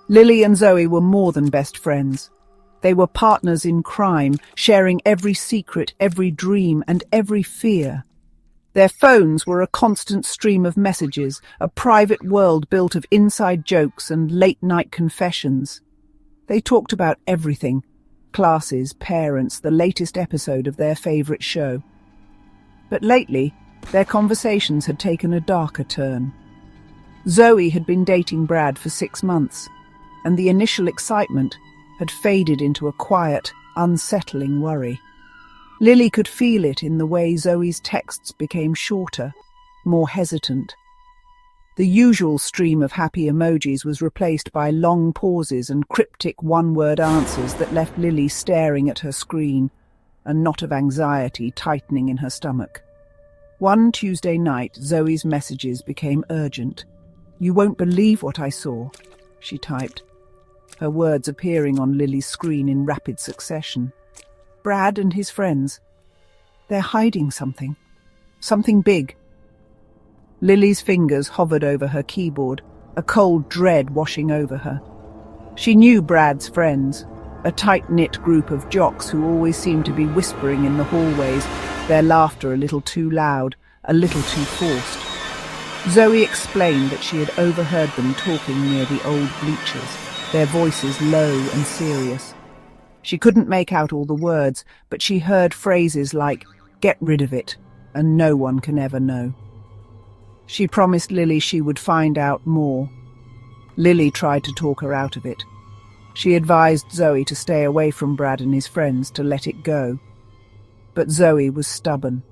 Lily and Zoe were more than best friends. They were partners in crime, sharing every secret, every dream, and every fear. Their phones were a constant stream of messages, a private world built of inside jokes and late-night confessions. They talked about everything: classes, parents, the latest episode of their favourite show. But lately, their conversations had taken a darker turn. Zoe had been dating Brad for 6 months, and the initial excitement had faded into a quiet, unsettling worry. Lily could feel it in the way Zoe's texts became shorter, more hesitant. The usual stream of happy emojis was replaced by long pauses and cryptic one-word answers that left Lily staring at her screen, a knot of anxiety tightening in her stomach. One Tuesday night, Zoe's messages became urgent. "You won't believe what I saw," she typed, her words appearing on Lily's screen in rapid succession. "Brad and his friends. They're hiding something. Something big." Lily's fingers hovered over her keyboard, a cold dread washing over her. She knew Brad's friends, a tight-knit group of jocks who always seemed to be whispering in the hallways, their laughter a little too loud, a little too forced. Zoe explained that she had overheard them talking near the old bleachers, their voices low and serious. She couldn't make out all the words, but she heard phrases like, "Get rid of it," and "No one can ever know." She promised Lily she would find out more. Lily tried to talk her out of it. She advised Zoe to stay away from Brad and his friends, to let it go. But Zoe was stubborn.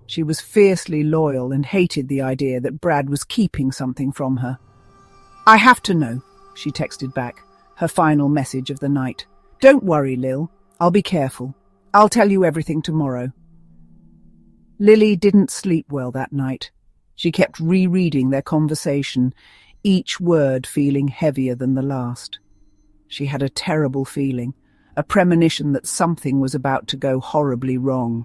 She was fiercely loyal and hated the idea that Brad was keeping something from her. "I have to know," she texted back, her final message of the night. "Don't worry, Lil. I'll be careful. I'll tell you everything tomorrow." Lily didn't sleep well that night. She kept rereading their conversation, each word feeling heavier than the last. She had a terrible feeling, a premonition that something was about to go horribly wrong.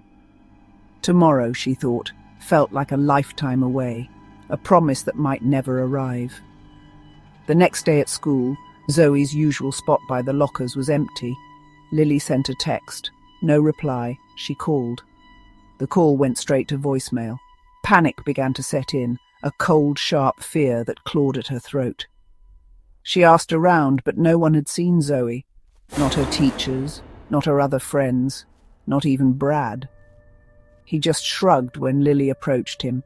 Tomorrow, she thought, felt like a lifetime away, a promise that might never arrive. The next day at school, Zoe's usual spot by the lockers was empty. Lily sent a text. No reply. She called. The call went straight to voicemail. Panic began to set in, a cold, sharp fear that clawed at her throat. She asked around, but no one had seen Zoe. Not her teachers, not her other friends, not even Brad. He just shrugged when Lily approached him,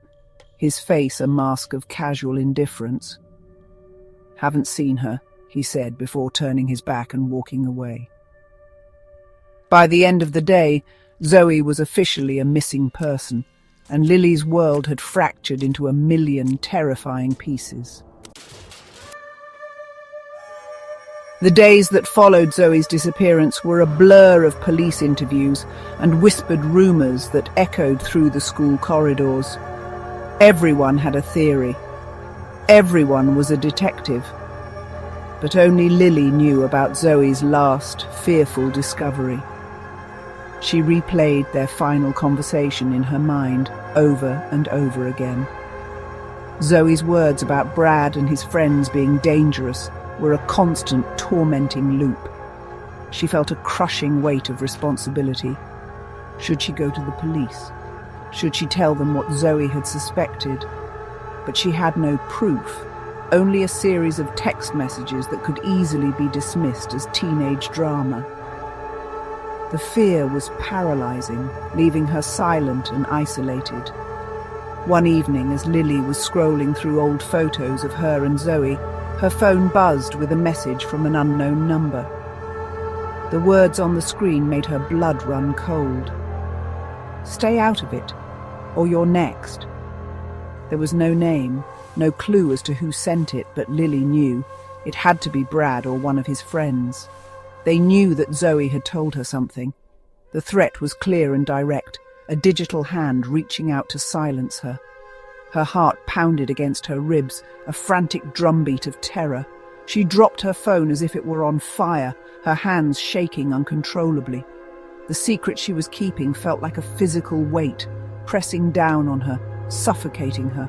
his face a mask of casual indifference. "Haven't seen her," he said before turning his back and walking away. By the end of the day, Zoe was officially a missing person, and Lily's world had fractured into a million terrifying pieces. The days that followed Zoe's disappearance were a blur of police interviews and whispered rumours that echoed through the school corridors. Everyone had a theory. Everyone was a detective. But only Lily knew about Zoe's last, fearful discovery. She replayed their final conversation in her mind over and over again. Zoe's words about Brad and his friends being dangerous were a constant, tormenting loop. She felt a crushing weight of responsibility. Should she go to the police? Should she tell them what Zoe had suspected? But she had no proof, only a series of text messages that could easily be dismissed as teenage drama. The fear was paralyzing, leaving her silent and isolated. One evening, as Lily was scrolling through old photos of her and Zoe, her phone buzzed with a message from an unknown number. The words on the screen made her blood run cold. "Stay out of it, or you're next." There was no name, no clue as to who sent it, but Lily knew it had to be Brad or one of his friends. They knew that Zoe had told her something. The threat was clear and direct, a digital hand reaching out to silence her. Her heart pounded against her ribs, a frantic drumbeat of terror. She dropped her phone as if it were on fire, her hands shaking uncontrollably. The secret she was keeping felt like a physical weight, pressing down on her, suffocating her.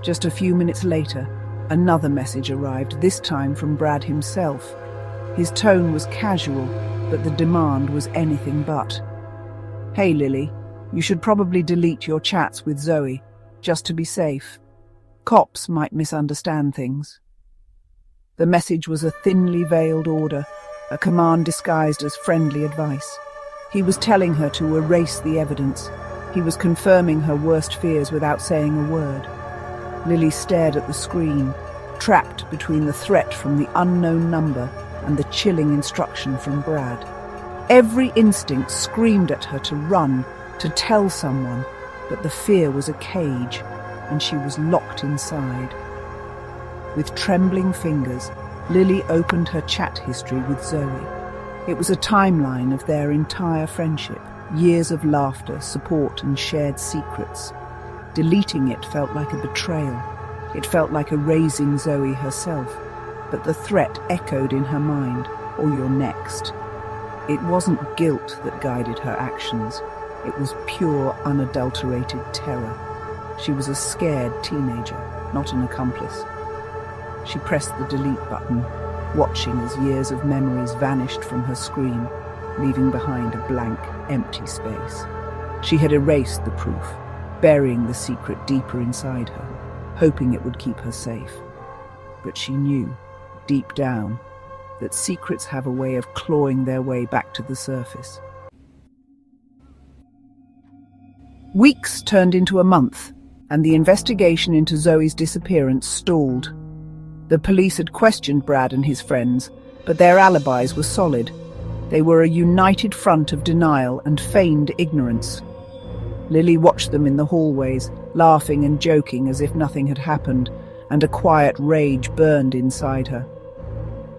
Just a few minutes later, Another message arrived, this time from Brad himself. His tone was casual, but the demand was anything but. "Hey, Lily, you should probably delete your chats with Zoe, just to be safe. Cops might misunderstand things." The message was a thinly veiled order, a command disguised as friendly advice. He was telling her to erase the evidence. He was confirming her worst fears without saying a word. Lily stared at the screen, trapped between the threat from the unknown number and the chilling instruction from Brad. Every instinct screamed at her to run, to tell someone, but the fear was a cage, and she was locked inside. With trembling fingers, Lily opened her chat history with Zoe. It was a timeline of their entire friendship, years of laughter, support, and shared secrets. Deleting it felt like a betrayal. It felt like erasing Zoe herself, but the threat echoed in her mind, "Or you're next." It wasn't guilt that guided her actions. It was pure, unadulterated terror. She was a scared teenager, not an accomplice. She pressed the delete button, watching as years of memories vanished from her screen, leaving behind a blank, empty space. She had erased the proof, burying the secret deeper inside her, hoping it would keep her safe. But she knew, deep down, that secrets have a way of clawing their way back to the surface. Weeks turned into a month, and the investigation into Zoe's disappearance stalled. The police had questioned Brad and his friends, but their alibis were solid. They were a united front of denial and feigned ignorance. Lily watched them in the hallways, laughing and joking as if nothing had happened, and a quiet rage burned inside her.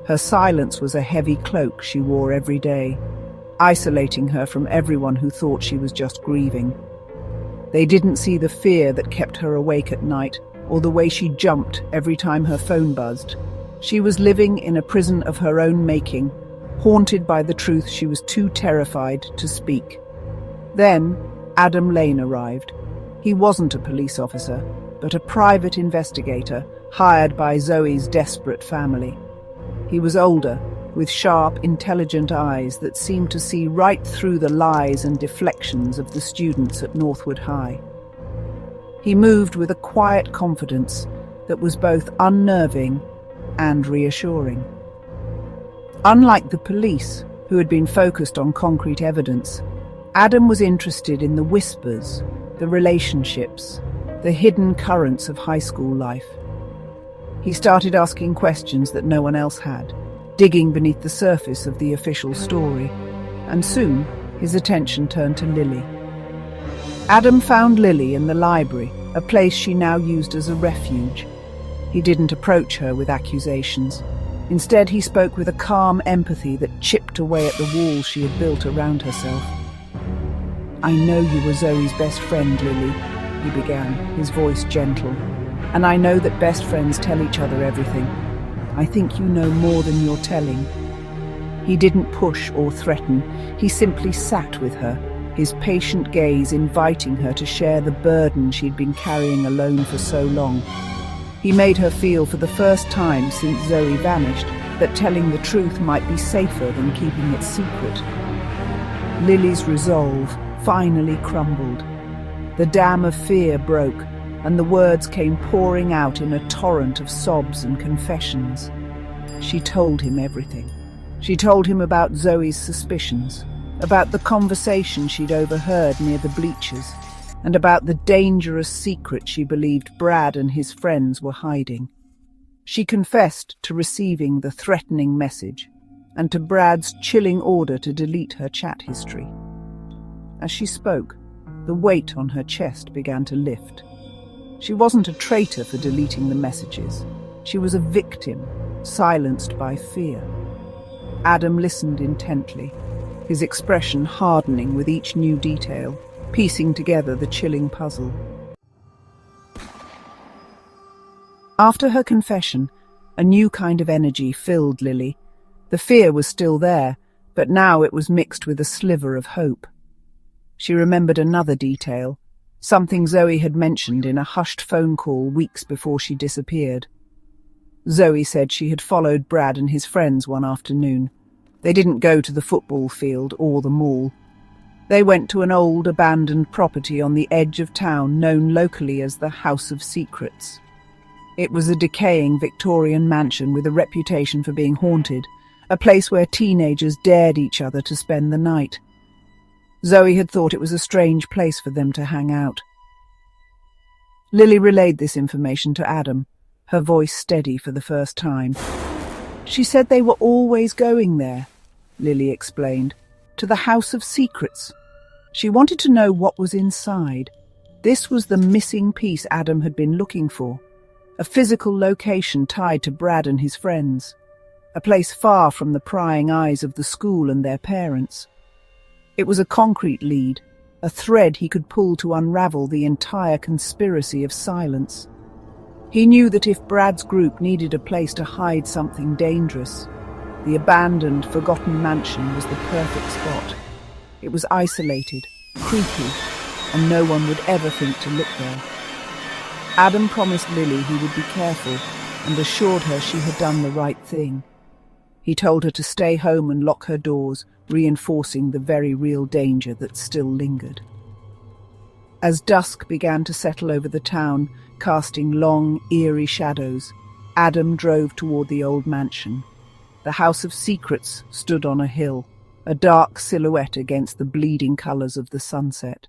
Her silence was a heavy cloak she wore every day, isolating her from everyone who thought she was just grieving. They didn't see the fear that kept her awake at night, or the way she jumped every time her phone buzzed. She was living in a prison of her own making, haunted by the truth she was too terrified to speak. Then Adam Lane arrived. He wasn't a police officer, but a private investigator hired by Zoe's desperate family. He was older, with sharp, intelligent eyes that seemed to see right through the lies and deflections of the students at Northwood High. He moved with a quiet confidence that was both unnerving and reassuring. Unlike the police, who had been focused on concrete evidence, Adam was interested in the whispers, the relationships, the hidden currents of high school life. He started asking questions that no one else had, digging beneath the surface of the official story, and soon his attention turned to Lily. Adam found Lily in the library, a place she now used as a refuge. He didn't approach her with accusations. Instead, he spoke with a calm empathy that chipped away at the walls she had built around herself. "I know you were Zoe's best friend, Lily," he began, his voice gentle. "And I know that best friends tell each other everything. I think you know more than you're telling." He didn't push or threaten. He simply sat with her, his patient gaze inviting her to share the burden she'd been carrying alone for so long. He made her feel for the first time since Zoe vanished that telling the truth might be safer than keeping it secret. Lily's resolve finally crumbled. The dam of fear broke, and the words came pouring out in a torrent of sobs and confessions. She told him everything. She told him about Zoe's suspicions, about the conversation she'd overheard near the bleachers, and about the dangerous secret she believed Brad and his friends were hiding. She confessed to receiving the threatening message, and to Brad's chilling order to delete her chat history. As she spoke, the weight on her chest began to lift. She wasn't a traitor for deleting the messages. She was a victim, silenced by fear. Adam listened intently, his expression hardening with each new detail, piecing together the chilling puzzle. After her confession, a new kind of energy filled Lily. The fear was still there, but now it was mixed with a sliver of hope. She remembered another detail, something Zoe had mentioned in a hushed phone call weeks before she disappeared. Zoe said she had followed Brad and his friends one afternoon. They didn't go to the football field or the mall. They went to an old abandoned property on the edge of town known locally as the House of Secrets. It was a decaying Victorian mansion with a reputation for being haunted, a place where teenagers dared each other to spend the night. Zoe had thought it was a strange place for them to hang out. Lily relayed this information to Adam, her voice steady for the first time. She said they were always going there, Lily explained, to the House of Secrets. She wanted to know what was inside. This was the missing piece Adam had been looking for, a physical location tied to Brad and his friends, a place far from the prying eyes of the school and their parents. It was a concrete lead, a thread he could pull to unravel the entire conspiracy of silence. He knew that if Brad's group needed a place to hide something dangerous, the abandoned, forgotten mansion was the perfect spot. It was isolated, creepy, and no one would ever think to look there. Adam promised Lily he would be careful and assured her she had done the right thing. He told her to stay home and lock her doors, reinforcing the very real danger that still lingered. As dusk began to settle over the town, casting long, eerie shadows, Adam drove toward the old mansion. The House of Secrets stood on a hill, a dark silhouette against the bleeding colours of the sunset.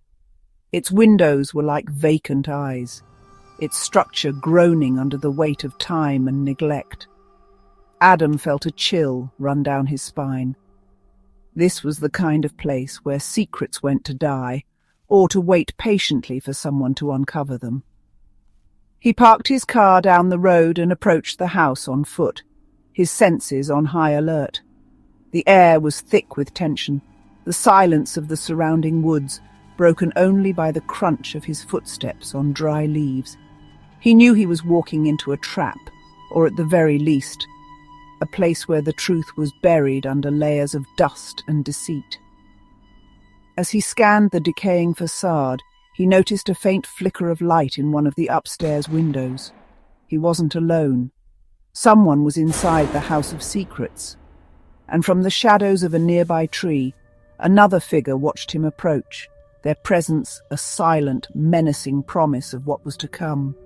Its windows were like vacant eyes, its structure groaning under the weight of time and neglect. Adam felt a chill run down his spine. This was the kind of place where secrets went to die, or to wait patiently for someone to uncover them. He parked his car down the road and approached the house on foot, his senses on high alert. The air was thick with tension, the silence of the surrounding woods broken only by the crunch of his footsteps on dry leaves. He knew he was walking into a trap, or at the very least, a place where the truth was buried under layers of dust and deceit. As he scanned the decaying facade, he noticed a faint flicker of light in one of the upstairs windows. He wasn't alone. Someone was inside the House of Secrets, and from the shadows of a nearby tree, another figure watched him approach, their presence a silent, menacing promise of what was to come.